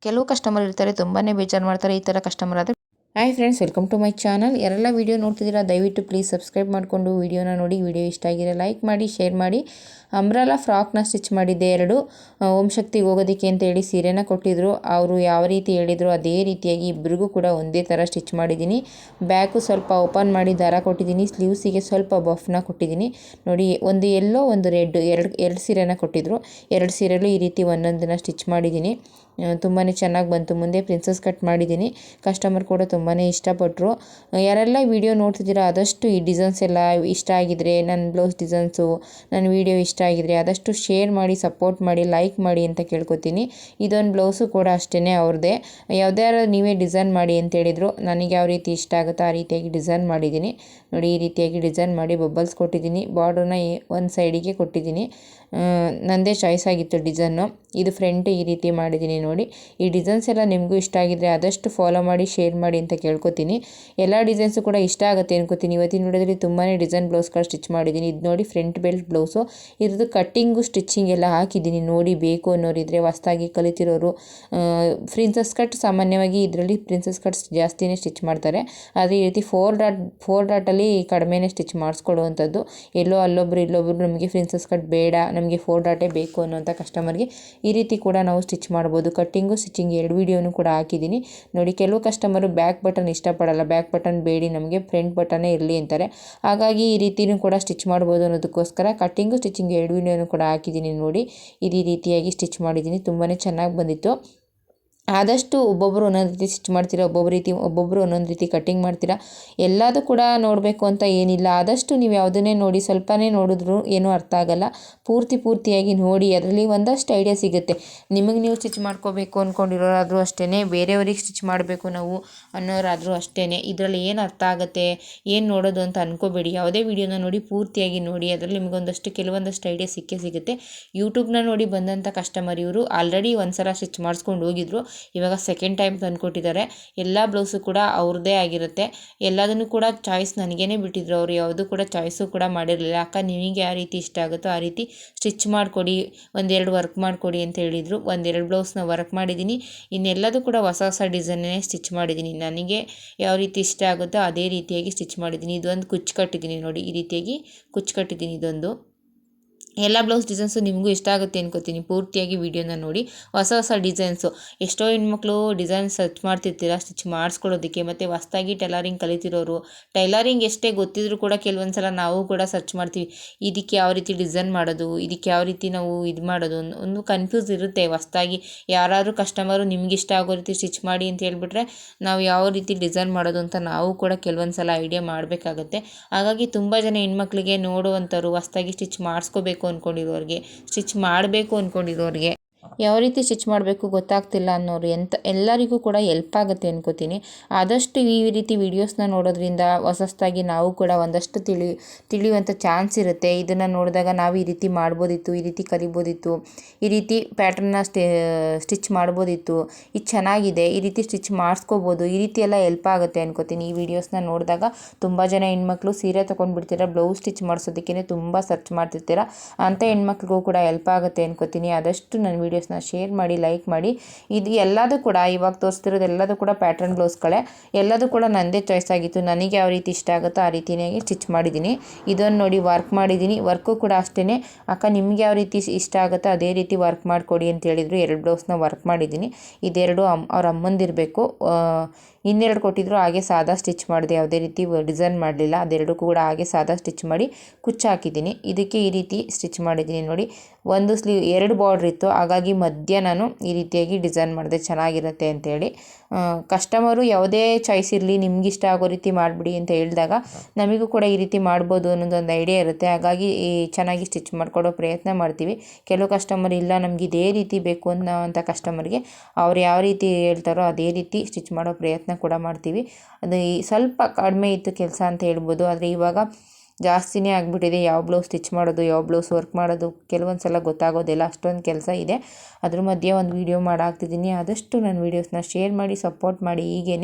ಕೆಲವು ಕಸ್ಟಮರ್ ಇರ್ತಾರೆ ತುಂಬಾ ಬೇಜಾರು ಮಾಡ್ತಾರೆ ಈ ಥರ ಕಸ್ಟಮರ್ ಆದರೆ. Hi friends, welcome to my channel. ಯಾರೆಲ್ಲ ವೀಡಿಯೋ ನೋಡ್ತಿದ್ದೀರಾ ದಯವಿಟ್ಟು ಪ್ಲೀಸ್ ಸಬ್ಸ್ಕ್ರೈಬ್ ಮಾಡಿಕೊಂಡು ವೀಡಿಯೋನ ನೋಡಿ. ವಿಡಿಯೋ ಇಷ್ಟ ಆಗಿರೋ ಲೈಕ್ ಮಾಡಿ, ಶೇರ್ ಮಾಡಿ. ಅಂಬ್ರೆಲಾ ಫ್ರಾಕ್ನ ಸ್ಟಿಚ್ ಮಾಡಿದ್ದೆ. 2 ಓಂ ಶಕ್ತಿಗೆ ಹೋಗೋದಕ್ಕೆ ಅಂತೇಳಿ ಸೀರೆನ ಕೊಟ್ಟಿದ್ದರು. ಅವರು ಯಾವ ರೀತಿ ಹೇಳಿದ್ರು ಅದೇ ರೀತಿಯಾಗಿ ಇಬ್ಬರಿಗೂ ಕೂಡ ಒಂದೇ ಥರ ಸ್ಟಿಚ್ ಮಾಡಿದ್ದೀನಿ. ಬ್ಯಾಕು ಸ್ವಲ್ಪ ಓಪನ್ ಮಾಡಿ ದಾರ ಕೊಟ್ಟಿದ್ದೀನಿ. ಸ್ಲೀವ್ಸಿಗೆ ಸ್ವಲ್ಪ ಬಫ್ನ ಕೊಟ್ಟಿದ್ದೀನಿ. ನೋಡಿ, ಒಂದು ಯೆಲ್ಲೋ ಒಂದು ರೆಡ್ ಎರಡು ಸೀರೆನ ಕೊಟ್ಟಿದ್ದರು. 2 ಸೀರೆಯಲ್ಲೂ ಈ ರೀತಿ ಒಂದೊಂದನ್ನು ಸ್ಟಿಚ್ ಮಾಡಿದ್ದೀನಿ. ತುಂಬಾ ಚೆನ್ನಾಗಿ ಬಂತು. ಮುಂದೆ ಪ್ರಿನ್ಸಸ್ ಕಟ್ ಮಾಡಿದ್ದೀನಿ. ಕಸ್ಟಮರ್ ಕೂಡ ತುಂಬಾ ಇಷ್ಟಪಟ್ಟರು. ಯಾರೆಲ್ಲ ವಿಡಿಯೋ ನೋಡ್ತಿದ್ದೀರಾ ಆದಷ್ಟು ಈ ಡಿಸೈನ್ಸ್ ಎಲ್ಲ ಇಷ್ಟ ಆಗಿದ್ರೆ, ನನ್ನ ಬ್ಲೌಸ್ ಡಿಸೈನ್ಸು, ನನ್ನ ವಿಡಿಯೋ ಇಷ್ಟ ಆಗಿದ್ರೆ ಆದಷ್ಟು ಶೇರ್ ಮಾಡಿ, ಸಪೋರ್ಟ್ ಮಾಡಿ, ಲೈಕ್ ಮಾಡಿ ಅಂತ ಕೇಳ್ಕೊತೀನಿ. ಇದೊಂದು ಬ್ಲೌಸು ಕೂಡ ಅಷ್ಟೇ ಅವ್ರದ್ದೇ. ಯಾವ್ದಾರು ನೀವೇ ಡಿಸೈನ್ ಮಾಡಿ ಅಂತ ಹೇಳಿದರು. ನನಗೆ ಯಾವ ರೀತಿ ಇಷ್ಟ ಆಗುತ್ತೋ ಆ ರೀತಿಯಾಗಿ ಡಿಸೈನ್ ಮಾಡಿದ್ದೀನಿ. ನೋಡಿ, ಈ ರೀತಿಯಾಗಿ ಡಿಸೈನ್ ಮಾಡಿ ಬಬಲ್ಸ್ ಕೊಟ್ಟಿದ್ದೀನಿ. ಬಾರ್ಡ್ರನ್ನ ಒಂದು ಸೈಡಿಗೆ ಕೊಟ್ಟಿದ್ದೀನಿ. ನನ್ನದೇ ಚಾಯ್ಸ್ ಆಗಿತ್ತು ಡಿಸೈನು. ಇದು ಫ್ರಂಟ್ ಈ ರೀತಿ ಮಾಡಿದ್ದೀನಿ. ನೋಡಿ, ಈ ಡಿಸೈನ್ಸ್ ಎಲ್ಲ ನಿಮಗೂ ಇಷ್ಟ ಆಗಿದ್ರೆ ಆದಷ್ಟು ಫಾಲೋ ಮಾಡಿ, ಶೇರ್ ಮಾಡಿ ಅಂತ ಕೇಳ್ಕೊತೀನಿ. ಎಲ್ಲ ಡಿಸೈನ್ಸು ಕೂಡ ಇಷ್ಟ ಆಗುತ್ತೆ ಅನ್ಕೋತೀನಿ. ಇವತ್ತಿನ ವಿಡಿಯೋದಲ್ಲಿ ತುಂಬಾ ಡಿಸೈನ್ ಬ್ಲೌಸ್ಗಳು ಸ್ಟಿಚ್ ಮಾಡಿದ್ದೀನಿ. ಇದು ನೋಡಿ, ಫ್ರಂಟ್ ಬೆಲ್ಟ್ ಬ್ಲೌಸು. ಇದ್ರದ್ದು ಕಟ್ಟಿಂಗು ಸ್ಟಿಚಿಂಗ್ ಎಲ್ಲ ಹಾಕಿದ್ದೀನಿ. ನೋಡಿ, ಬೇಕು ಅನ್ನೋರಿದ್ರೆ ಹೊಸ್ದಾಗಿ ಕಲಿತಿರೋರು. ಪ್ರಿನ್ಸಸ್ ಕಟ್ ಸಾಮಾನ್ಯವಾಗಿ ಇದರಲ್ಲಿ ಪ್ರಿನ್ಸಸ್ ಕಟ್ಸ್ ಜಾಸ್ತಿನೇ ಸ್ಟಿಚ್ ಮಾಡ್ತಾರೆ. ಆದರೆ ಈ ರೀತಿ 4 ಡಾಟಲ್ಲಿ ಕಡಿಮೆನೇ ಸ್ಟಿಚ್ ಮಾಡಿಸ್ಕೊಡುವಂಥದ್ದು. ಎಲ್ಲೋ ಅಲ್ಲೊಬ್ರು ಇಲ್ಲೊಬ್ರು ನಮಗೆ ಪ್ರಿನ್ಸಸ್ ಕಟ್ ಬೇಡ, ನಮಗೆ 4 ಡಾಟೇ ಬೇಕು ಅನ್ನೋಂಥ ಕಸ್ಟಮರ್ಗೆ ಈ ರೀತಿ ಕೂಡ ನಾವು ಸ್ಟಿಚ್ ಮಾಡ್ಬೋದು. ಕಟ್ಟಿಂಗು ಸ್ಟಿಚಿಂಗ್ 2 ವೀಡಿಯೋನು ಕೂಡ ಹಾಕಿದ್ದೀನಿ. ನೋಡಿ, ಕೆಲವು ಕಸ್ಟಮರು ಬ್ಯಾಕ್ ಬಟನ್ ಇಷ್ಟಪಡಲ್ಲ. ಬ್ಯಾಕ್ ಬಟನ್ ಬೇಡಿ, ನಮಗೆ ಫ್ರಂಟ್ ಬಟನ್ನೇ ಇರಲಿ ಅಂತಾರೆ. ಹಾಗಾಗಿ ಈ ರೀತಿಯೂ ಕೂಡ ಸ್ಟಿಚ್ ಮಾಡ್ಬೋದು ಅನ್ನೋದಕ್ಕೋಸ್ಕರ ಕಟ್ಟಿಂಗು ಸ್ಟಿಚಿಂಗ್ 2 ವೀಡಿಯೋನು ಕೂಡ ಹಾಕಿದ್ದೀನಿ. ನೋಡಿ, ಈ ರೀತಿಯಾಗಿ ಸ್ಟಿಚ್ ಮಾಡಿದ್ದೀನಿ. ತುಂಬಾ ಚೆನ್ನಾಗಿ ಬಂದಿತ್ತು. ಆದಷ್ಟು ಒಬ್ಬೊಬ್ಬರು ಒಂದೊಂದು ರೀತಿ ಸ್ಟಿಚ್ ಮಾಡ್ತೀರಾ, ಒಬ್ಬೊಬ್ಬರು ಒಂದೊಂದು ರೀತಿ ಕಟ್ಟಿಂಗ್ ಮಾಡ್ತೀರಾ. ಎಲ್ಲದೂ ಕೂಡ ನೋಡಬೇಕು ಅಂತ ಏನಿಲ್ಲ. ಆದಷ್ಟು ನೀವು ಯಾವುದನ್ನೇ ನೋಡಿ, ಸ್ವಲ್ಪನೇ ನೋಡಿದ್ರು ಏನೂ ಅರ್ಥ ಆಗಲ್ಲ. ಪೂರ್ತಿಯಾಗಿ ನೋಡಿ, ಅದರಲ್ಲಿ ಒಂದಷ್ಟು ಐಡಿಯಾ ಸಿಗುತ್ತೆ. ನಿಮಗೆ ನೀವು ಸ್ಟಿಚ್ ಮಾಡ್ಕೋಬೇಕು ಅಂದ್ಕೊಂಡಿರೋರಾದರೂ ಅಷ್ಟೇ, ಬೇರೆಯವ್ರಿಗೆ ಸ್ಟಿಚ್ ಮಾಡಬೇಕು ನಾವು ಅನ್ನೋರಾದರೂ ಅಷ್ಟೇ. ಇದರಲ್ಲಿ ಏನು ಅರ್ಥ ಆಗುತ್ತೆ, ಏನು ನೋಡೋದು ಅಂತ ಅಂದ್ಕೋಬೇಡಿ. ಯಾವುದೇ ವೀಡಿಯೋನ ನೋಡಿ ಪೂರ್ತಿಯಾಗಿ ನೋಡಿ, ಅದರಲ್ಲಿ ನಿಮಗೊಂದಷ್ಟು ಕೆಲವೊಂದಷ್ಟು ಐಡಿಯಾ ಸಿಗುತ್ತೆ. ಯೂಟ್ಯೂಬ್ನ ನೋಡಿ ಬಂದಂಥ ಕಸ್ಟಮರ್ ಇವರು. ಆಲ್ರೆಡಿ ಒಂದು ಸಲ ಸ್ಟಿಚ್ ಮಾಡಿಸ್ಕೊಂಡು ಹೋಗಿದ್ರು. ಇವಾಗ ಸೆಕೆಂಡ್ ಟೈಮ್ ತಂದುಕೊಟ್ಟಿದ್ದಾರೆ. ಎಲ್ಲ ಬ್ಲೌಸು ಕೂಡ ಅವ್ರದ್ದೇ ಆಗಿರುತ್ತೆ. ಎಲ್ಲದನ್ನು ಕೂಡ ಚಾಯ್ಸ್ ನನಗೇನೆ ಬಿಟ್ಟಿದ್ರು. ಅವರು ಯಾವುದೂ ಕೂಡ ಚಾಯ್ಸು ಕೂಡ ಮಾಡಿರಲಿಲ್ಲ. ಅಕ್ಕ, ನಿಮಗೆ ಯಾವ ರೀತಿ ಇಷ್ಟ ಆಗುತ್ತೋ ಆ ರೀತಿ ಸ್ಟಿಚ್ ಮಾಡಿಕೊಡಿ, 1-2 ವರ್ಕ್ ಮಾಡಿಕೊಡಿ ಅಂತ ಹೇಳಿದರು. 1-2 ಬ್ಲೌಸ್ನ ವರ್ಕ್ ಮಾಡಿದ್ದೀನಿ. ಇನ್ನೆಲ್ಲದೂ ಕೂಡ ಹೊಸ ಡಿಸೈನ್ನೇ ಸ್ಟಿಚ್ ಮಾಡಿದ್ದೀನಿ. ನನಗೆ ಯಾವ ರೀತಿ ಇಷ್ಟ ಆಗುತ್ತೋ ಅದೇ ರೀತಿಯಾಗಿ ಸ್ಟಿಚ್ ಮಾಡಿದ್ದೀನಿ. ಇದೊಂದು ಕುಚ್ಚು ಕಟ್ಟಿದ್ದೀನಿ. ನೋಡಿ, ಈ ರೀತಿಯಾಗಿ ಕುಚ್ಚು ಕಟ್ಟಿದ್ದೀನಿ. ಇದೊಂದು ಎಲ್ಲ ಬ್ಲೌಸ್ ಡಿಸೈನ್ಸು ನಿಮಗೂ ಇಷ್ಟ ಆಗುತ್ತೆ ಅನ್ಕೋತೀನಿ. ಪೂರ್ತಿಯಾಗಿ ವೀಡಿಯೋನ ನೋಡಿ. ಹೊಸ ಡಿಸೈನ್ಸು ಎಷ್ಟೋ ಹೆಣ್ಮಕ್ಳು ಡಿಸೈನ್ ಸರ್ಚ್ ಮಾಡ್ತಿರ್ತೀರ ಸ್ಟಿಚ್ ಮಾಡಿಸ್ಕೊಳ್ಳೋದಕ್ಕೆ. ಮತ್ತು ಹೊಸ್ದಾಗಿ ಟೈಲರಿಂಗ್ ಕಲಿತಿರೋರು, ಟೈಲರಿಂಗ್ ಎಷ್ಟೇ ಗೊತ್ತಿದ್ರೂ ಕೂಡ ಕೆಲವೊಂದು ಸಲ ನಾವು ಕೂಡ ಸರ್ಚ್ ಮಾಡ್ತೀವಿ. ಇದಕ್ಕೆ ಯಾವ ರೀತಿ ಡಿಸೈನ್ ಮಾಡೋದು, ಇದಕ್ಕೆ ಯಾವ ರೀತಿ ನಾವು ಇದು ಮಾಡೋದು ಒಂದು ಕನ್ಫ್ಯೂಸ್ ಇರುತ್ತೆ. ಹೊಸ್ದಾಗಿ ಯಾರಾದರೂ ಕಸ್ಟಮರು ನಿಮ್ಗೆ ಇಷ್ಟ ಆಗೋ ರೀತಿ ಸ್ಟಿಚ್ ಮಾಡಿ ಅಂತ ಹೇಳ್ಬಿಟ್ರೆ ನಾವು ಯಾವ ರೀತಿ ಡಿಸೈನ್ ಮಾಡೋದು ಅಂತ ನಾವು ಕೂಡ ಕೆಲವೊಂದು ಸಲ ಐಡಿಯಾ ಮಾಡಬೇಕಾಗತ್ತೆ. ಹಾಗಾಗಿ ತುಂಬ ಜನ ಹೆಣ್ಮಕ್ಳಿಗೆ ನೋಡುವಂಥವ್ರು, ಹೊಸ್ದಾಗಿ ಸ್ಟಿಚ್ ಮಾಡಿಸ್ಕೋಬೇಕು ಅಂದ್ಕೊಂಡಿರೋರಿಗೆ, ಸ್ಟಿಚ್ ಮಾಡಬೇಕು ಅಂದ್ಕೊಂಡಿರೋರಿಗೆ, ಯಾವ ರೀತಿ ಸ್ಟಿಚ್ ಮಾಡಬೇಕು ಗೊತ್ತಾಗ್ತಿಲ್ಲ ಅನ್ನೋರು ಎಲ್ಲರಿಗೂ ಕೂಡ ಹೆಲ್ಪ್ ಆಗುತ್ತೆ ಅನ್ಕೋತೀನಿ. ಆದಷ್ಟು ಈ ರೀತಿ ವೀಡಿಯೋಸ್ನ ನೋಡೋದ್ರಿಂದ ಹೊಸದಾಗಿ ನಾವು ಕೂಡ ಒಂದಷ್ಟು ತಿಳಿಯುವಂಥ ಚಾನ್ಸ್ ಇರುತ್ತೆ. ಇದನ್ನು ನೋಡಿದಾಗ ನಾವು ಈ ರೀತಿ ಮಾಡ್ಬೋದಿತ್ತು, ಈ ರೀತಿ ಕಲಿಬೋದಿತ್ತು, ಈ ರೀತಿ ಪ್ಯಾಟರ್ನ ಸ್ಟಿಚ್ ಮಾಡ್ಬೋದಿತ್ತು, ಇದು ಚೆನ್ನಾಗಿದೆ, ಈ ರೀತಿ ಸ್ಟಿಚ್ ಮಾಡಿಸ್ಕೋಬೋದು, ಈ ರೀತಿ ಎಲ್ಲ ಹೆಲ್ಪ್ ಆಗುತ್ತೆ ಅನ್ಕೋತೀನಿ. ಈ ವಿಡಿಯೋಸ್ನ ನೋಡಿದಾಗ ತುಂಬ ಜನ ಹೆಣ್ಮಕ್ಳು ಸೀರೆ ತೊಗೊಂಡ್ಬಿಡ್ತೀರ, ಬ್ಲೌಸ್ ಸ್ಟಿಚ್ ಮಾಡಿಸೋದಕ್ಕೇ ತುಂಬ ಸರ್ಚ್ ಮಾಡ್ತಿರ್ತೀರ. ಅಂಥ ಹೆಣ್ಮಕ್ಳಿಗೂ ಕೂಡ ಹೆಲ್ಪ್ ಆಗುತ್ತೆ ಅನ್ಕೋತೀನಿ. ಆದಷ್ಟು ನನ್ನ ವೀಡಿಯೋಸ್ನ ಶೇರ್ ಮಾಡಿ, ಲೈಕ್ ಮಾಡಿ. ಇದು ಎಲ್ಲದೂ ಕೂಡ ಇವಾಗ ತೋರಿಸ್ತಿರೋದು ಎಲ್ಲದೂ ಕೂಡ ಪ್ಯಾಟರ್ನ್ ಬ್ಲೌಸ್ಗಳೇ. ಎಲ್ಲದೂ ಕೂಡ ನನ್ನದೇ ಚಾಯ್ಸ್ ಆಗಿತ್ತು. ನನಗೆ ಯಾವ ರೀತಿ ಇಷ್ಟ ಆಗುತ್ತೋ ಆ ರೀತಿಯಾಗಿ ಸ್ಟಿಚ್ ಮಾಡಿದ್ದೀನಿ. ಇದನ್ನು ನೋಡಿ ವರ್ಕ್ ಮಾಡಿದ್ದೀನಿ. ವರ್ಕು ಕೂಡ ಅಷ್ಟೇ. ಅಕ್ಕ, ನಿಮ್ಗೆ ಯಾವ ರೀತಿ ಇಷ್ಟ ಆಗುತ್ತೋ ಅದೇ ರೀತಿ ವರ್ಕ್ ಮಾಡಿಕೊಡಿ ಅಂತ ಹೇಳಿದರು. 2 ಬ್ಲೌಸ್ನ ವರ್ಕ್ ಮಾಡಿದ್ದೀನಿ. ಇದೆರಡು ಅವ್ರ ಅಮ್ಮಂದಿರಬೇಕು. ಇನ್ನೆರಡು ಕೊಟ್ಟಿದ್ರು, ಹಾಗೆ ಸಾದಾ ಸ್ಟಿಚ್ ಮಾಡಿದೆ. ಯಾವುದೇ ರೀತಿ ಡಿಸೈನ್ ಮಾಡಲಿಲ್ಲ. ಅದೆರಡು ಕೂಡ ಹಾಗೆ ಸಾದಾ ಸ್ಟಿಚ್ ಮಾಡಿ ಕುಚ್ಚು ಹಾಕಿದ್ದೀನಿ. ಇದಕ್ಕೆ ಈ ರೀತಿ ಸ್ಟಿಚ್ ಮಾಡಿದ್ದೀನಿ. ನೋಡಿ, ಒಂದು ಸ್ಲೀವ್ 2 ಬಾರ್ಡ್ರ್ ಇತ್ತು, ಹಾಗಾಗಿ ಮಧ್ಯ ನಾನು ಈ ರೀತಿಯಾಗಿ ಡಿಸೈನ್ ಮಾಡಿದೆ, ಚೆನ್ನಾಗಿರುತ್ತೆ ಅಂತೇಳಿ. ಕಸ್ಟಮರು ಯಾವುದೇ ಚಾಯ್ಸ್ ಇರಲಿ, ನಿಮ್ಗೆ ಇಷ್ಟ ಆಗೋ ರೀತಿ ಮಾಡಿಬಿಡಿ ಅಂತ ಹೇಳಿದಾಗ ನಮಗೂ ಕೂಡ ಈ ರೀತಿ ಮಾಡ್ಬೋದು ಅನ್ನೋದೊಂದು ಐಡಿಯಾ ಇರುತ್ತೆ. ಹಾಗಾಗಿ ಚೆನ್ನಾಗಿ ಸ್ಟಿಚ್ ಮಾಡಿಕೊಡೋ ಪ್ರಯತ್ನ ಮಾಡ್ತೀವಿ. ಕೆಲವು ಕಸ್ಟಮರ್ ಇಲ್ಲ, ನಮ್ಗೆ ಇದೇ ರೀತಿ ಬೇಕು ಅನ್ನೋವಂಥ ಕಸ್ಟಮರ್ಗೆ ಅವ್ರು ಯಾವ ರೀತಿ ಹೇಳ್ತಾರೋ ಅದೇ ರೀತಿ ಸ್ಟಿಚ್ ಮಾಡೋ ಪ್ರಯತ್ನ ಕೂಡ ಮಾಡ್ತೀವಿ. ಅದು ಸ್ವಲ್ಪ ಕಡಿಮೆ ಇತ್ತು ಕೆಲಸ ಅಂತ ಹೇಳ್ಬೋದು. ಆದರೆ ಇವಾಗ ಜಾಸ್ತಿನೇ ಆಗಿಬಿಟ್ಟಿದೆ. ಯಾವ ಬ್ಲೌಸ್ ಸ್ಟಿಚ್ ಮಾಡೋದು, ಯಾವ ಬ್ಲೌಸ್ ವರ್ಕ್ ಮಾಡೋದು ಕೆಲವೊಂದು ಸಲ ಗೊತ್ತಾಗೋದಿಲ್ಲ, ಅಷ್ಟೊಂದು ಕೆಲಸ ಇದೆ. ಅದ್ರ ಮಧ್ಯೆ ಒಂದು ವೀಡಿಯೋ ಮಾಡಾಕ್ತಿದ್ದೀನಿ. ಆದಷ್ಟು ನನ್ನ ವೀಡಿಯೋಸ್ನ ಶೇರ್ ಮಾಡಿ ಸಪೋರ್ಟ್ ಮಾಡಿ. ಹೀಗೇ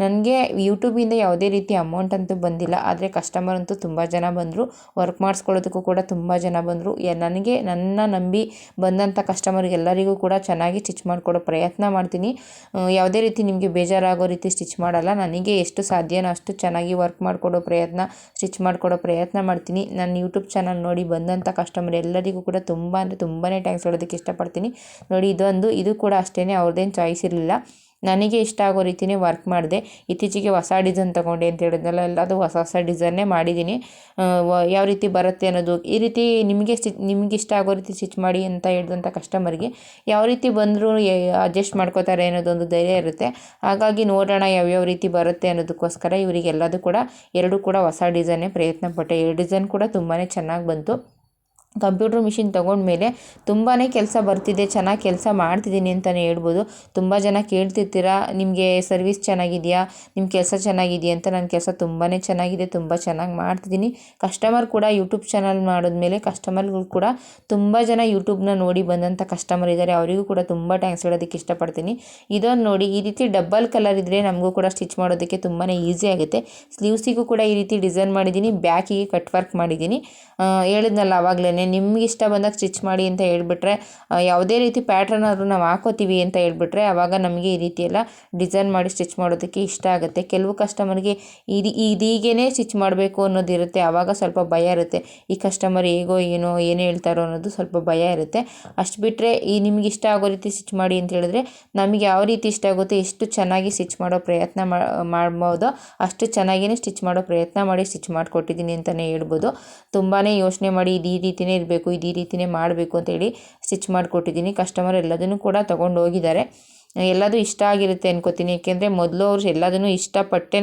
ನನಗೆ ಯೂಟ್ಯೂಬಿಂದ ಯಾವುದೇ ರೀತಿ ಅಮೌಂಟ್ ಅಂತೂ ಬಂದಿಲ್ಲ, ಆದರೆ ಕಸ್ಟಮರ್ ಅಂತೂ ತುಂಬ ಜನ ಬಂದರು. ವರ್ಕ್ ಮಾಡಿಸ್ಕೊಳ್ಳೋದಕ್ಕೂ ಕೂಡ ತುಂಬ ಜನ ಬಂದರು. ನನಗೆ ನನ್ನ ನಂಬಿ ಬಂದಂಥ ಕಸ್ಟಮರ್ಗೆಲ್ಲರಿಗೂ ಕೂಡ ಚೆನ್ನಾಗಿ ಸ್ಟಿಚ್ ಮಾಡಿಕೊಡೋ ಪ್ರಯತ್ನ ಮಾಡ್ತೀನಿ. ಯಾವುದೇ ರೀತಿ ನಿಮಗೆ ಬೇಜಾರಾಗೋ ರೀತಿ ಸ್ಟಿಚ್ ಮಾಡಲ್ಲ. ನನಗೆ ಎಷ್ಟು ಸಾಧ್ಯನೋ ಅಷ್ಟು ಚೆನ್ನಾಗಿ ವರ್ಕ್ ಮಾಡಿಕೊಡೋ ಪ್ರಯತ್ನ, ಸ್ಟಿಚ್ ಮಾಡಿಕೊಡೋ ಪ್ರಯತ್ನ ಮಾಡ್ತೀನಿ. ನನ್ನ ಯೂಟ್ಯೂಬ್ ಚಾನಲ್ ನೋಡಿ ಬಂದಂಥ ಕಸ್ಟಮರ್ ಎಲ್ಲರಿಗೂ ಕೂಡ ತುಂಬ ಅಂದರೆ ತುಂಬಾ ಥ್ಯಾಂಕ್ಸ್ ಹೇಳೋದಕ್ಕೆ ಇಷ್ಟಪಡ್ತೀನಿ. ನೋಡಿ ಇದು ಕೂಡ ಅಷ್ಟೇ, ಅವ್ರದ್ದೇನು ಚಾಯ್ಸ್ ಇರಲಿಲ್ಲ. ನನಗೆ ಇಷ್ಟ ಆಗೋ ರೀತಿಯೇ ವರ್ಕ್ ಮಾಡಿದೆ. ಇತ್ತೀಚೆಗೆ ಹೊಸ ಡಿಸೈನ್ ತೊಗೊಂಡೆ ಅಂತ ಹೇಳಿದ್ನಲ್ಲ, ಎಲ್ಲದು ಹೊಸ ಹೊಸ ಡಿಸೈನ್ನೇ ಮಾಡಿದ್ದೀನಿ. ಯಾವ ರೀತಿ ಬರುತ್ತೆ ಅನ್ನೋದು, ಈ ರೀತಿ ನಿಮಗೆ ಇಷ್ಟ ಆಗೋ ರೀತಿ ಸ್ಟಿಚ್ ಮಾಡಿ ಅಂತ ಹೇಳಿದಂಥ ಕಸ್ಟಮರ್ಗೆ ಯಾವ ರೀತಿ ಬಂದರೂ ಅಡ್ಜಸ್ಟ್ ಮಾಡ್ಕೋತಾರೆ ಅನ್ನೋದೊಂದು ಧೈರ್ಯ ಇರುತ್ತೆ. ಹಾಗಾಗಿ ನೋಡೋಣ ಯಾವ್ಯಾವ ರೀತಿ ಬರುತ್ತೆ ಅನ್ನೋದಕ್ಕೋಸ್ಕರ ಇವರಿಗೆಲ್ಲದೂ ಕೂಡ ಎರಡೂ ಕೂಡ ಹೊಸ ಡಿಸೈನ್ನೇ ಪ್ರಯತ್ನ ಪಟ್ಟೆ. 2 ಡಿಸೈನ್ ಕೂಡ ತುಂಬಾ ಚೆನ್ನಾಗಿ ಬಂತು. ಕಂಪ್ಯೂಟರ್ ಮಿಷಿನ್ ತೊಗೊಂಡ್ಮೇಲೆ ತುಂಬಾ ಕೆಲಸ ಬರ್ತಿದೆ, ಚೆನ್ನಾಗಿ ಕೆಲಸ ಮಾಡ್ತಿದ್ದೀನಿ ಅಂತಲೇ ಹೇಳ್ಬೋದು. ತುಂಬ ಜನ ಕೇಳ್ತಿರ್ತೀರ, ನಿಮಗೆ ಸರ್ವಿಸ್ ಚೆನ್ನಾಗಿದೆಯಾ, ನಿಮ್ಮ ಕೆಲಸ ಚೆನ್ನಾಗಿದೆಯಾ ಅಂತ. ನನ್ನ ಕೆಲಸ ತುಂಬಾ ಚೆನ್ನಾಗಿದೆ, ತುಂಬ ಚೆನ್ನಾಗಿ ಮಾಡ್ತಿದ್ದೀನಿ. ಕಸ್ಟಮರ್ ಕೂಡ ಯೂಟ್ಯೂಬ್ ಚಾನಲ್ ಮಾಡಿದ್ಮೇಲೆ ಕಸ್ಟಮರ್ಗಳು ಕೂಡ ತುಂಬ ಜನ ಯೂಟ್ಯೂಬ್ನ ನೋಡಿ ಬಂದಂಥ ಕಸ್ಟಮರ್ ಇದ್ದಾರೆ. ಅವರಿಗೂ ಕೂಡ ತುಂಬ ಥ್ಯಾಂಕ್ಸ್ ಹೇಳೋದಕ್ಕೆ ಇಷ್ಟಪಡ್ತೀನಿ. ಇದನ್ನು ನೋಡಿ, ಈ ರೀತಿ ಡಬಲ್ ಕಲರ್ ಇದ್ದರೆ ನಮಗೂ ಕೂಡ ಸ್ಟಿಚ್ ಮಾಡೋದಕ್ಕೆ ತುಂಬಾ ಈಸಿ ಆಗುತ್ತೆ. ಸ್ಲೀವ್ಸಿಗೂ ಕೂಡ ಈ ರೀತಿ ಡಿಸೈನ್ ಮಾಡಿದ್ದೀನಿ, ಬ್ಯಾಕಿಗೆ ಕಟ್ ವರ್ಕ್ ಮಾಡಿದ್ದೀನಿ. ಹೇಳಿದ್ನಲ್ಲ ಆವಾಗಲೇ, ನಿಮ್ಗೆ ಇಷ್ಟ ಬಂದಾಗ ಸ್ಟಿಚ್ ಮಾಡಿ ಅಂತ ಹೇಳ್ಬಿಟ್ರೆ, ಯಾವುದೇ ರೀತಿ ಪ್ಯಾಟ್ರನ್ ಆದರೂ ನಾವು ಹಾಕೋತೀವಿ ಅಂತ ಹೇಳ್ಬಿಟ್ರೆ ಆವಾಗ ನಮಗೆ ಈ ರೀತಿ ಎಲ್ಲ ಡಿಸೈನ್ ಮಾಡಿ ಸ್ಟಿಚ್ ಮಾಡೋದಕ್ಕೆ ಇಷ್ಟ ಆಗುತ್ತೆ. ಕೆಲವು ಕಸ್ಟಮರ್ಗೆ ಇದೀಗೇ ಸ್ಟಿಚ್ ಮಾಡಬೇಕು ಅನ್ನೋದಿರುತ್ತೆ, ಆವಾಗ ಸ್ವಲ್ಪ ಭಯ ಇರುತ್ತೆ. ಈ ಕಸ್ಟಮರ್ ಹೇಗೋ ಏನೋ ಏನು ಹೇಳ್ತಾರೋ ಅನ್ನೋದು ಸ್ವಲ್ಪ ಭಯ ಇರುತ್ತೆ. ಅಷ್ಟು ಬಿಟ್ಟರೆ ನಿಮ್ಗೆ ಇಷ್ಟ ಆಗೋ ರೀತಿ ಸ್ಟಿಚ್ ಮಾಡಿ ಅಂತ ಹೇಳಿದ್ರೆ ನಮಗೆ ಯಾವ ರೀತಿ ಇಷ್ಟ ಆಗುತ್ತೆ, ಎಷ್ಟು ಚೆನ್ನಾಗಿ ಸ್ಟಿಚ್ ಮಾಡೋ ಪ್ರಯತ್ನ ಮಾಡ್ಬೋದೋ ಅಷ್ಟು ಚೆನ್ನಾಗಿಯೇ ಸ್ಟಿಚ್ ಮಾಡೋ ಪ್ರಯತ್ನ ಮಾಡಿ ಸ್ಟಿಚ್ ಮಾಡಿಕೊಟ್ಟಿದ್ದೀನಿ ಅಂತಲೇ ಹೇಳ್ಬೋದು. ತುಂಬಾ ಯೋಚನೆ ಮಾಡಿ ಈ ರೀತಿಯೇ ಇರಬೇಕು, ಈ ರೀತಿಯೇ ಮಾಡಬೇಕು ಅಂತೇಳಿ ಸ್ಟಿಚ್ ಮಾಡಿಕೊಟ್ಟಿದ್ದೀನಿ. ಕಸ್ಟಮರ್ ಎಲ್ಲದನ್ನು ಕೂಡ ತೊಗೊಂಡು ಹೋಗಿದ್ದಾರೆ. ಎಲ್ಲದೂ ಇಷ್ಟ ಆಗಿರುತ್ತೆ ಅನ್ಕೋತೀನಿ. ಏಕೆಂದರೆ ಮೊದಲು ಅವ್ರು ಎಲ್ಲದನ್ನು ಇಷ್ಟಪಟ್ಟೇ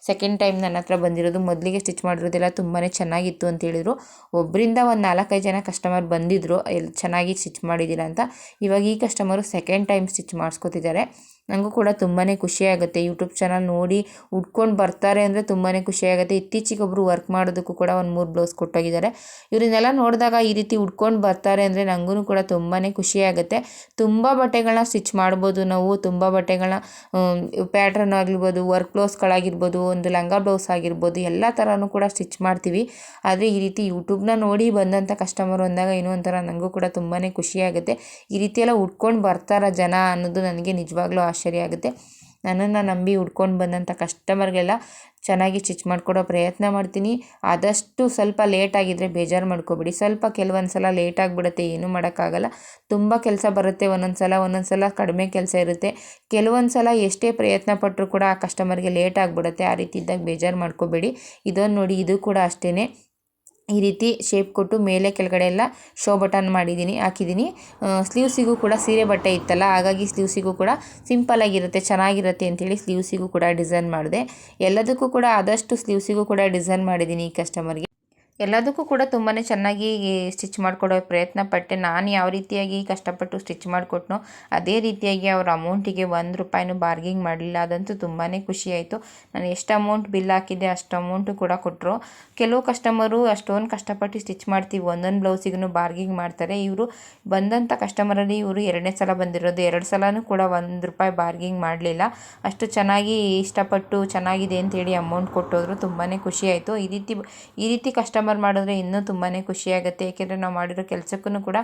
ಸೆಕೆಂಡ್ ಟೈಮ್ ನನ್ನ ಹತ್ರ ಬಂದಿರೋದು. ಮೊದಲಿಗೆ ಸ್ಟಿಚ್ ಮಾಡಿರೋದೆಲ್ಲ ತುಂಬಾ ಚೆನ್ನಾಗಿತ್ತು ಅಂತ ಹೇಳಿದರು. ಒಬ್ಬರಿಂದ ಒಂದು 4-5 ಜನ ಕಸ್ಟಮರ್ ಬಂದಿದ್ದರು, ಚೆನ್ನಾಗಿ ಸ್ಟಿಚ್ ಮಾಡಿದ್ದೀರಾ ಅಂತ. ಇವಾಗ ಈ ಕಸ್ಟಮರು ಸೆಕೆಂಡ್ ಟೈಮ್ ಸ್ಟಿಚ್ ಮಾಡಿಸ್ಕೊತಿದ್ದಾರೆ. ನನಗೂ ಕೂಡ ತುಂಬಾ ಖುಷಿಯಾಗುತ್ತೆ. ಯೂಟ್ಯೂಬ್ ಚಾನಲ್ ನೋಡಿ ಉಟ್ಕೊಂಡು ಬರ್ತಾರೆ ಅಂದರೆ ತುಂಬಾ ಖುಷಿಯಾಗುತ್ತೆ. ಇತ್ತೀಚೆಗೆ ಒಬ್ಬರು ವರ್ಕ್ ಮಾಡೋದಕ್ಕೂ ಕೂಡ ಒಂದು 3 ಬ್ಲೌಸ್ ಕೊಟ್ಟೋಗಿದ್ದಾರೆ. ಇವರನ್ನೆಲ್ಲ ನೋಡಿದಾಗ ಈ ರೀತಿ ಉಟ್ಕೊಂಡು ಬರ್ತಾರೆ ಅಂದರೆ ನನಗೂ ಕೂಡ ತುಂಬಾ ಖುಷಿಯಾಗುತ್ತೆ. ತುಂಬ ಬಟ್ಟೆಗಳನ್ನ ಸ್ಟಿಚ್ ಮಾಡ್ಬೋದು ನಾವು, ತುಂಬ ಬಟ್ಟೆಗಳನ್ನ ಪ್ಯಾಟ್ರನ್ ಆಗಿರ್ಬೋದು, ವರ್ಕ್ ಬ್ಲೌಸ್ಗಳಾಗಿರ್ಬೋದು, ಒಂದು ಲಂಗ ಬ್ಲೌಸ್ ಆಗಿರ್ಬೋದು, ಎಲ್ಲ ಥರನೂ ಕೂಡ ಸ್ಟಿಚ್ ಮಾಡ್ತೀವಿ. ಆದರೆ ಈ ರೀತಿ ಯೂಟ್ಯೂಬ್ನ ನೋಡಿ ಬಂದಂಥ ಕಸ್ಟಮರ್ ಅಂದಾಗ ಏನೋ ಒಂಥರ ನನಗೂ ಕೂಡ ತುಂಬಾ ಖುಷಿಯಾಗುತ್ತೆ. ಈ ರೀತಿ ಎಲ್ಲ ಉಟ್ಕೊಂಡು ಬರ್ತಾರ ಜನ ಅನ್ನೋದು ನನಗೆ ನಿಜವಾಗ್ಲೂ ಆಶ್ಚರ್ಯ ಆಗುತ್ತೆ. ನನ್ನನ್ನು ನಂಬಿ ಉಟ್ಕೊಂಡು ಬಂದಂಥ ಕಸ್ಟಮರ್ಗೆಲ್ಲ ಚೆನ್ನಾಗಿ ಸ್ಟಿಚ್ ಮಾಡಿಕೊಡೋ ಪ್ರಯತ್ನ ಮಾಡ್ತೀನಿ. ಆದಷ್ಟು ಸ್ವಲ್ಪ ಲೇಟಾಗಿದ್ದರೆ ಬೇಜಾರು ಮಾಡ್ಕೋಬೇಡಿ. ಸ್ವಲ್ಪ ಕೆಲವೊಂದು ಸಲ ಲೇಟ್ ಆಗಿಬಿಡುತ್ತೆ, ಏನೂ ಮಾಡೋಕ್ಕಾಗಲ್ಲ. ತುಂಬ ಕೆಲಸ ಬರುತ್ತೆ, ಒಂದೊಂದು ಸಲ ಕಡಿಮೆ ಕೆಲಸ ಇರುತ್ತೆ. ಕೆಲವೊಂದು ಸಲ ಎಷ್ಟೇ ಪ್ರಯತ್ನ ಪಟ್ಟರೂ ಕೂಡ ಆ ಕಸ್ಟಮರ್ಗೆ ಲೇಟ್ ಆಗಿಬಿಡುತ್ತೆ. ಆ ರೀತಿ ಇದ್ದಾಗ ಬೇಜಾರು ಮಾಡ್ಕೋಬೇಡಿ. ಇದನ್ನು ನೋಡಿ, ಇದು ಕೂಡ ಅಷ್ಟೇ. ಈ ರೀತಿ ಶೇಪ್ ಕೊಟ್ಟು ಮೇಲೆ ಕೆಳಗಡೆ ಎಲ್ಲ ಶೋ ಬಟನ್ ಹಾಕಿದ್ದೀನಿ. ಸ್ಲೀವ್ಸಿಗೂ ಕೂಡ ಸೀರೆ ಬಟ್ಟೆ ಇತ್ತಲ್ಲ, ಹಾಗಾಗಿ ಸ್ಲೀವ್ಸಿಗೂ ಕೂಡ ಸಿಂಪಲ್ಲಾಗಿರುತ್ತೆ, ಚೆನ್ನಾಗಿರುತ್ತೆ ಅಂಥೇಳಿ ಸ್ಲೀವ್ಸಿಗೂ ಕೂಡ ಡಿಸೈನ್ ಮಾಡಿದೆ. ಎಲ್ಲದಕ್ಕೂ ಕೂಡ ಆದಷ್ಟು ಸ್ಲೀವ್ಸಿಗೂ ಕೂಡ ಡಿಸೈನ್ ಮಾಡಿದ್ದೀನಿ ಈ ಕಸ್ಟಮರ್ಗೆ. ಎಲ್ಲದಕ್ಕೂ ಕೂಡ ತುಂಬಾ ಚೆನ್ನಾಗಿ ಸ್ಟಿಚ್ ಮಾಡಿಕೊಡೋ ಪ್ರಯತ್ನ ಪಟ್ಟೆ. ನಾನು ಯಾವ ರೀತಿಯಾಗಿ ಕಷ್ಟಪಟ್ಟು ಸ್ಟಿಚ್ ಮಾಡಿಕೊಟ್ನೋ ಅದೇ ರೀತಿಯಾಗಿ ಅವ್ರ ಅಮೌಂಟಿಗೆ ₹1 ಬಾರ್ಗಿಂಗ್ ಮಾಡಲಿಲ್ಲ. ಅದಂತೂ ತುಂಬಾ ಖುಷಿಯಾಯಿತು. ನಾನು ಎಷ್ಟು ಅಮೌಂಟ್ ಬಿಲ್ ಹಾಕಿದ್ದೆ ಅಷ್ಟು ಅಮೌಂಟು ಕೂಡ ಕೊಟ್ಟರು. ಕೆಲವು ಕಸ್ಟಮರು ಅಷ್ಟೊಂದು ಕಷ್ಟಪಟ್ಟು ಸ್ಟಿಚ್ ಮಾಡ್ತೀವಿ, ಒಂದೊಂದು ಬ್ಲೌಸಿಗೂ ಬಾರ್ಗಿಂಗ್ ಮಾಡ್ತಾರೆ. ಇವರು ಬಂದಂಥ ಕಸ್ಟಮರಲ್ಲಿ ಇವರು 2ನೇ ಸಲ ಬಂದಿರೋದು. 2 ಸಲನೂ ಕೂಡ ₹1 ಬಾರ್ಗಿಂಗ್ ಮಾಡಲಿಲ್ಲ. ಅಷ್ಟು ಚೆನ್ನಾಗಿ ಇಷ್ಟಪಟ್ಟು ಚೆನ್ನಾಗಿದೆ ಅಂತೇಳಿ ಅಮೌಂಟ್ ಕೊಟ್ಟೋದ್ರು. ತುಂಬಾ ಖುಷಿಯಾಯಿತು. ಈ ರೀತಿ ಕಸ್ಟಮರ್ ಮಾಡಿದ್ರೆ ಇನ್ನೂ ತುಂಬಾ ಖುಷಿಯಾಗುತ್ತೆ. ಏಕೆಂದರೆ ನಾವು ಮಾಡಿರೋ ಕೆಲಸಕ್ಕೂ ಕೂಡ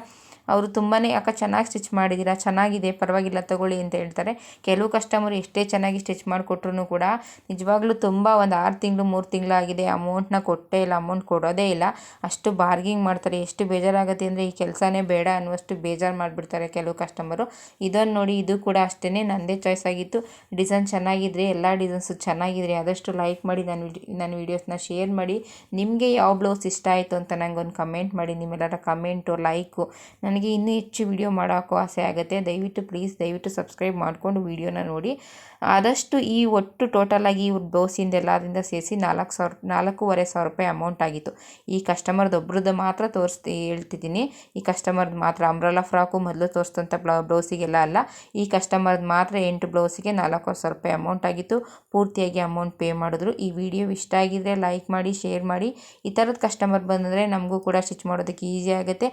ಅವರು ತುಂಬಾ ಯಾಕೆ ಚೆನ್ನಾಗಿ ಸ್ಟಿಚ್ ಮಾಡಿದ್ದೀರಾ, ಚೆನ್ನಾಗಿದೆ, ಪರವಾಗಿಲ್ಲ ತಗೊಳ್ಳಿ ಅಂತ ಹೇಳ್ತಾರೆ. ಕೆಲವು ಕಸ್ಟಮರ್ ಎಷ್ಟೇ ಚೆನ್ನಾಗಿ ಸ್ಟಿಚ್ ಮಾಡಿಕೊಟ್ರು ಕೂಡ ನಿಜವಾಗ್ಲೂ ತುಂಬ ಒಂದು 6 ತಿಂಗಳು 3 ತಿಂಗಳಾಗಿದೆ, ಅಮೌಂಟ್ನ ಕೊಟ್ಟೇ ಇಲ್ಲ, ಅಮೌಂಟ್ ಕೊಡೋದೇ ಇಲ್ಲ. ಅಷ್ಟು ಬಾರ್ಗಿಂಗ್ ಮಾಡ್ತಾರೆ. ಎಷ್ಟು ಬೇಜಾರಾಗುತ್ತೆ ಅಂದರೆ ಈ ಕೆಲಸನೇ ಬೇಡ ಅನ್ನುವಷ್ಟು ಬೇಜಾರು ಮಾಡಿಬಿಡ್ತಾರೆ ಕೆಲವು ಕಸ್ಟಮರು. ಇದನ್ನು ನೋಡಿ, ಇದು ಕೂಡ ಅಷ್ಟೇ ನನ್ನದೇ ಚಾಯ್ಸ್ ಆಗಿತ್ತು. ಡಿಸೈನ್ ಚೆನ್ನಾಗಿದ್ರೆ, ಎಲ್ಲ ಡಿಸೈನ್ಸು ಚೆನ್ನಾಗಿದ್ರೆ ಆದಷ್ಟು ಲೈಕ್ ಮಾಡಿ, ನನ್ನ ವೀಡಿಯೋಸ್ನ ಶೇರ್ ಮಾಡಿ. ನಿಮಗೆ ಯಾವ ಬ್ಲೌಸ್ ಇಷ್ಟ ಆಯಿತು ಅಂತ ನನಗೊಂದು ಕಮೆಂಟ್ ಮಾಡಿ. ನಿಮ್ಮೆಲ್ಲರ ಕಮೆಂಟು ಲೈಕು ನನಗೆ ಇನ್ನೂ ಹೆಚ್ಚು ವಿಡಿಯೋ ಮಾಡೋಕ್ಕೂ ಆಸೆ ಆಗುತ್ತೆ. ದಯವಿಟ್ಟು ಸಬ್ಸ್ಕ್ರೈಬ್ ಮಾಡಿಕೊಂಡು ವಿಡಿಯೋನ ನೋಡಿ. ಆದಷ್ಟು ಈ ಒಟ್ಟು ಟೋಟಲಾಗಿ ಇವ್ರ ಬ್ಲೌಸಿಂದ ಎಲ್ಲದಿಂದ ಸೇರಿಸಿ 4,500 ರೂಪಾಯಿ ಅಮೌಂಟ್ ಆಗಿತ್ತು. ಈ ಕಸ್ಟಮರ್ದು ಒಬ್ರದ್ದು ಮಾತ್ರ ಹೇಳ್ತಿದ್ದೀನಿ. ಈ ಕಸ್ಟಮರ್ದು ಮಾತ್ರ ಅಂಬ್ರೆಲಾ ಫ್ರಾಕು ಮೊದಲು ತೋರಿಸ್ತಂಥ ಬ್ಲೌಸಿಗೆಲ್ಲ ಅಲ್ಲ. ಈ ಕಸ್ಟಮರ್ದು ಮಾತ್ರ 8 ಬ್ಲೌಸಿಗೆ 4,000 ರೂಪಾಯಿ ಅಮೌಂಟ್ ಆಗಿತ್ತು. ಪೂರ್ತಿಯಾಗಿ ಅಮೌಂಟ್ ಪೇ ಮಾಡಿದ್ರು. ಈ ವಿಡಿಯೋ ಇಷ್ಟ ಆಗಿದ್ರೆ ಲೈಕ್ ಮಾಡಿ, ಶೇರ್ ಮಾಡಿ. ಈ ಥರದ ಕಸ್ಟಮರ್ ಬಂದರೆ ನಮಗೂ ಕೂಡ ಸ್ಟಿಚ್ ಮಾಡೋದಕ್ಕೆ ಈಸಿ ಆಗುತ್ತೆ.